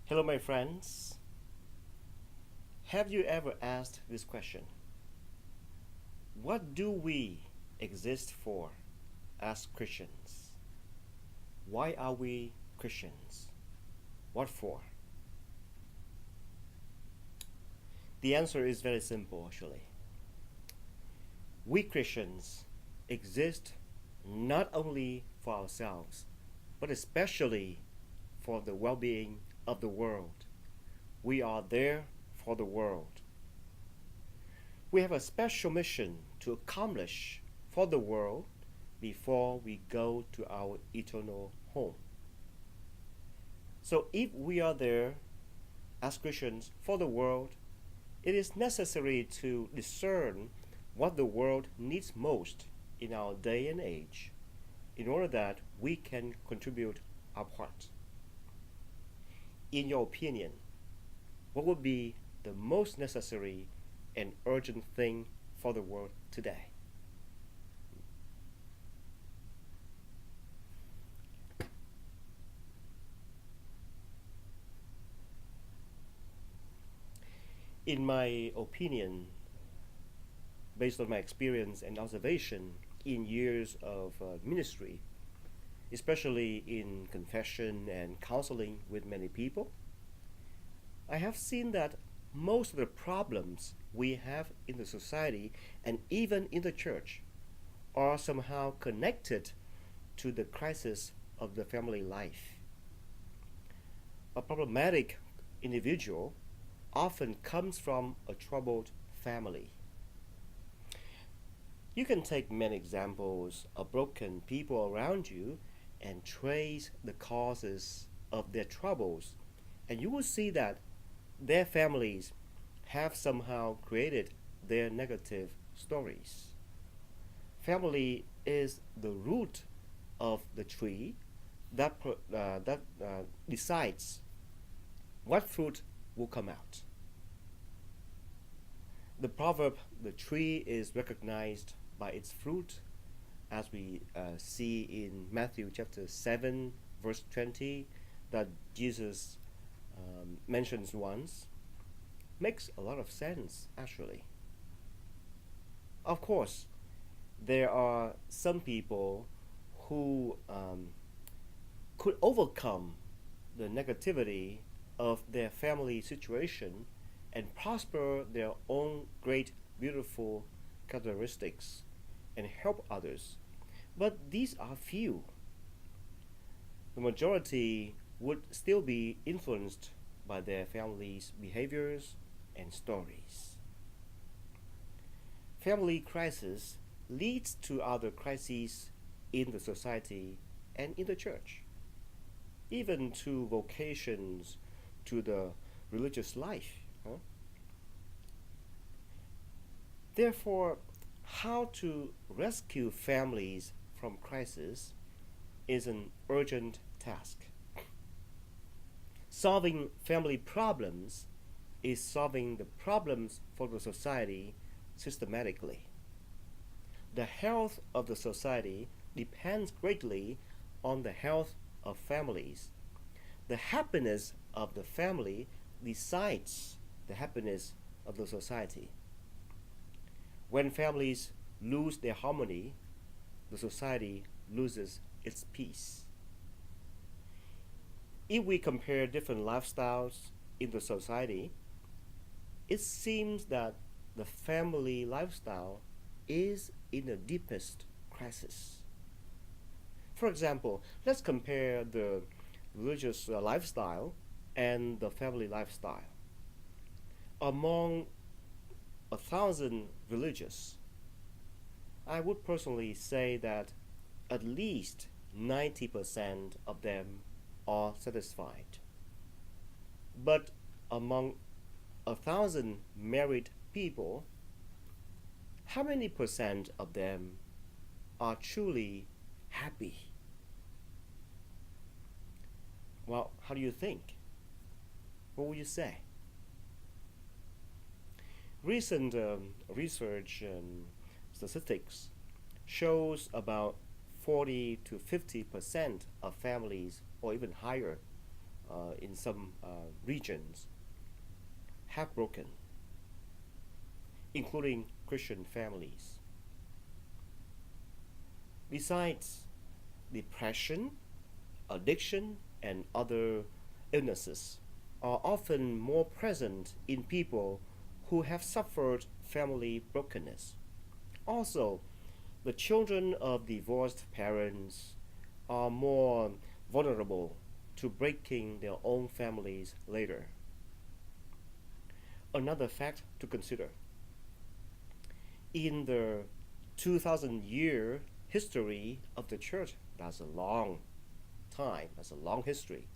Hello, my friends. Have you ever asked this question? What do we exist for as Christians? Why are we Christians? What for? The answer is very simple, actually. We Christians exist not only for ourselves, but especially for the well being of the world. We are there for the world. We have a special mission to accomplish for the world before we go to our eternal home. So, if we are there as Christians for the world, it is necessary to discern what the world needs most in our day and age in order that we can contribute our part. In your opinion, what would be the most necessary and urgent thing for the world today? In my opinion, based on my experience and observation in years of ministry, especially in confession and counseling with many people, I have seen that most of the problems we have in the society and even in the church are somehow connected to the crisis of the family life. A problematic individual often comes from a troubled family. You can take many examples of broken people around you and trace the causes of their troubles, and you will see that their families have somehow created their negative stories. Family is the root of the tree that decides what fruit will come out. The proverb, the tree is recognized by its fruit, as we see in Matthew chapter 7, verse 20, that Jesus mentions once, makes a lot of sense actually. Of course, there are some people who could overcome the negativity of their family situation and prosper their own great, beautiful characteristics and help others. But these are few. The majority would still be influenced by their family's behaviors and stories. Family crisis leads to other crises in the society and in the church, even to vocations, to the religious life. Huh? Therefore, how to rescue families from crisis is an urgent task. Solving family problems is solving the problems for the society systematically. The health of the society depends greatly on the health of families. The happiness of the family decides the happiness of the society. When families lose their harmony, the society loses its peace. If we compare different lifestyles in the society, it seems that the family lifestyle is in the deepest crisis. For example, let's compare the religious lifestyle and the family lifestyle. Among 1,000 religious, I would personally say that at least 90% of them are satisfied. But among 1,000 married people, how many percent of them are truly happy? Well, how do you think? What would you say? Recent research and statistics shows about 40 to 50% of families, or even higher, in some regions have broken, including Christian families. Besides, depression, addiction, and other illnesses are often more present in people who have suffered family brokenness. Also, the children of divorced parents are more vulnerable to breaking their own families later. Another fact to consider: in the 2000-year history of the church, that's a long time, that's a long history.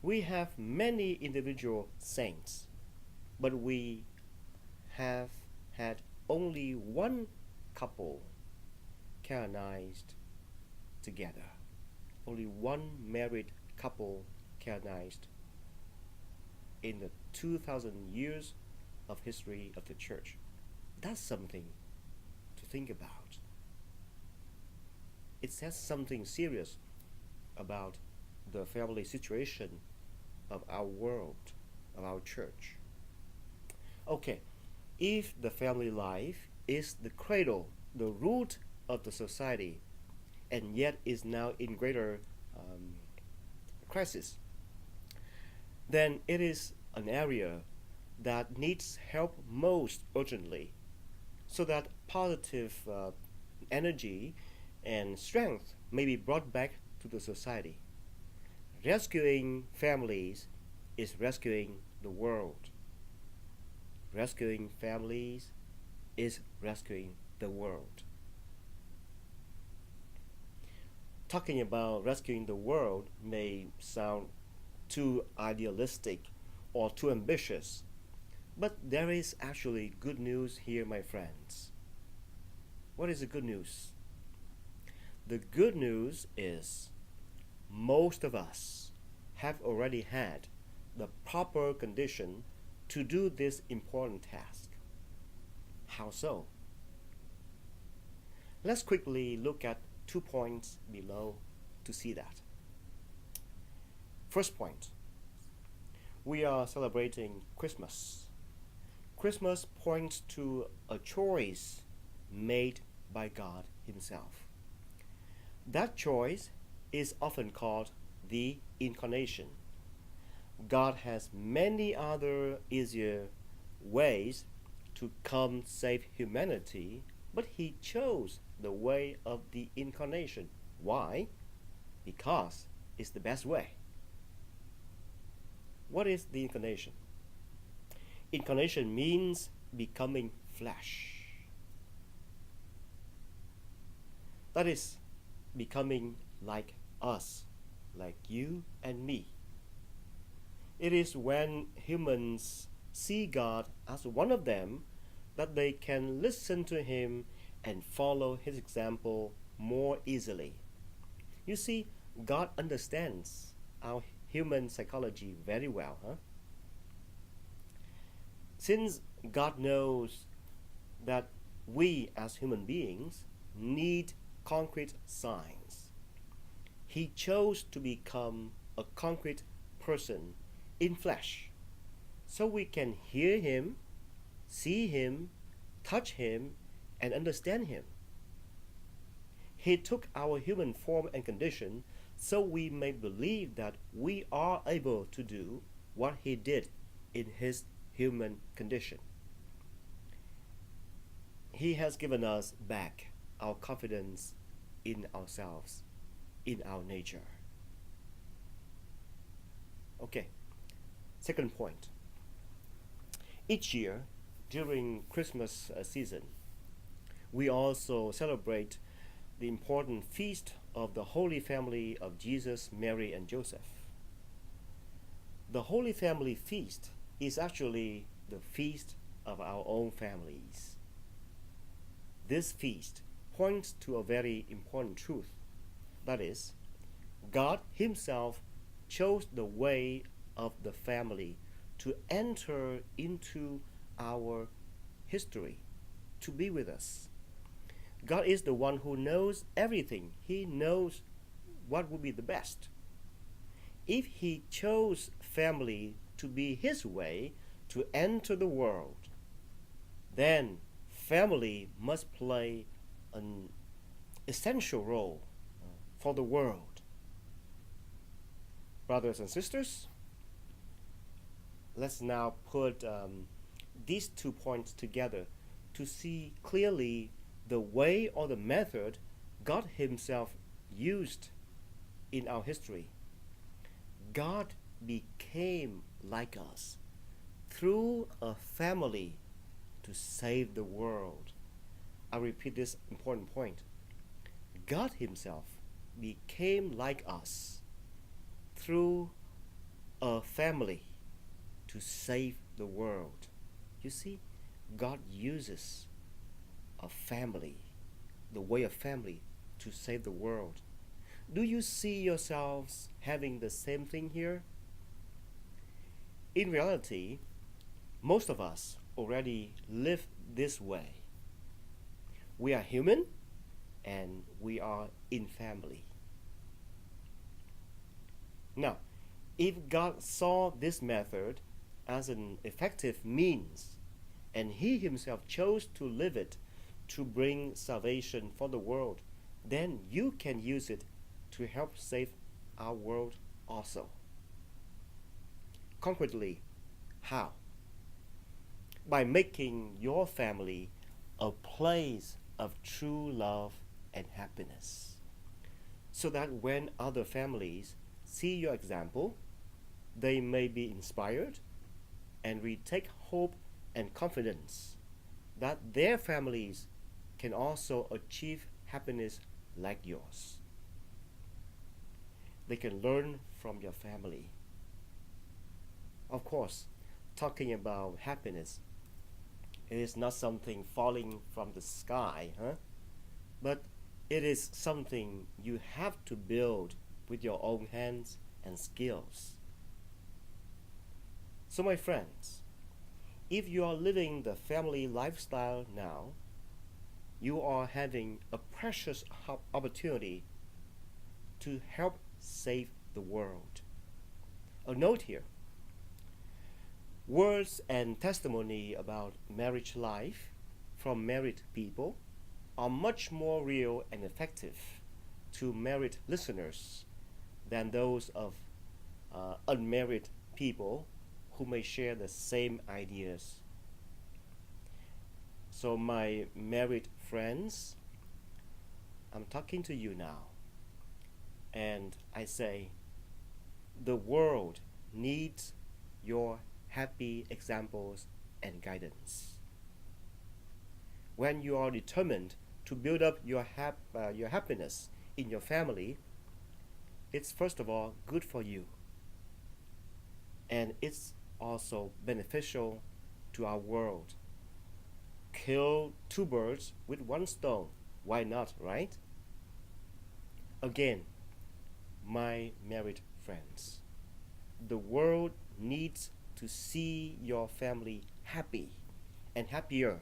We have many individual saints, but we have had only one couple canonized together. Only one married couple canonized in the 2000 years of history of the church. That's something to think about. It says something serious about the family situation of our world, of our church. Okay, if the family life is the cradle, the root of the society, and yet is now in greater crisis, then it is an area that needs help most urgently, so that positive energy and strength may be brought back to the society. Rescuing families is rescuing the world. Rescuing families is rescuing the world. Talking about rescuing the world may sound too idealistic or too ambitious, but there is actually good news here, my friends. What is the good news? The good news is most of us have already had the proper condition to do this important task. How so? Let's quickly look at 2 points below to see that. First point, we are celebrating Christmas. Christmas points to a choice made by God Himself. That choice is often called the Incarnation. God has many other easier ways to come save humanity, but He chose the way of the Incarnation. Why? Because it's the best way. What is the Incarnation? Incarnation means becoming flesh. That is, becoming like us, like you and me. It is when humans see God as one of them that they can listen to Him and follow His example more easily. You see, God understands our human psychology very well, huh? Since God knows that we as human beings need concrete signs, He chose to become a concrete person in flesh, so we can hear Him, see Him, touch Him, and understand Him. He took our human form and condition so we may believe that we are able to do what He did in His human condition. He has given us back our confidence in ourselves, in our nature. Okay, second point. Each year during Christmas season, we also celebrate the important feast of the Holy Family of Jesus, Mary, and Joseph. The Holy Family feast is actually the feast of our own families. This feast points to a very important truth. That is, God Himself chose the way of the family to enter into our history, to be with us. God is the one who knows everything. He knows what would be the best. if he chose family to be his way to enter the world, then family must play an essential role for the world. Brothers and sisters, let's now put these 2 points together to see clearly the way or the method God Himself used in our history. God became like us through a family to save the world. I repeat this important point. God Himself became like us through a family to save the world. You see, God uses a family, the way of family, to save the world. Do you see yourselves having the same thing here? In reality, most of us already live this way. We are human and we are in family. Now, if God saw this method as an effective means and He Himself chose to live it to bring salvation for the world, then you can use it to help save our world also. Concretely, how? By making your family a place of true love and happiness, so that when other families see your example, they may be inspired and retake hope and confidence that their families can also achieve happiness like yours. They can learn from your family. Of course, talking about happiness, it is not something falling from the sky, but it is something you have to build with your own hands and skills. So my friends, if you are living the family lifestyle now, you are having a precious opportunity to help save the world. A note here. Words and testimony about marriage life from married people are much more real and effective to married listeners than those of unmarried people who may share the same ideas. So my married friends, I'm talking to you now, and I say, the world needs your happy examples and guidance. When you are determined to build up your happiness in your family, it's first of all good for you, and it's also beneficial to our world. Kill 2 birds with 1 stone. Why not, right? Again, my married friends, the world needs to see your family happy and happier.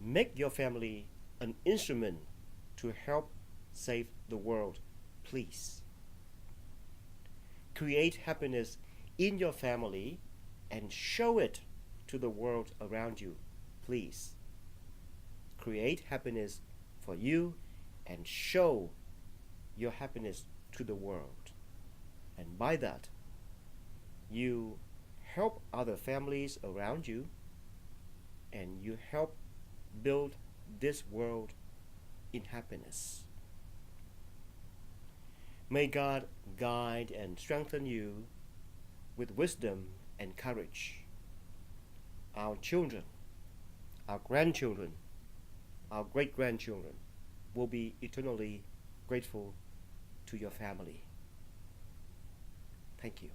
Make your family an instrument to help save the world, please. Create happiness in your family and show it to the world around you, please. Create happiness for you and show your happiness to the world. And by that, you help other families around you and you help build this world in happiness. May God guide and strengthen you with wisdom and courage. Our children, our grandchildren, our great-grandchildren will be eternally grateful to your family. Thank you.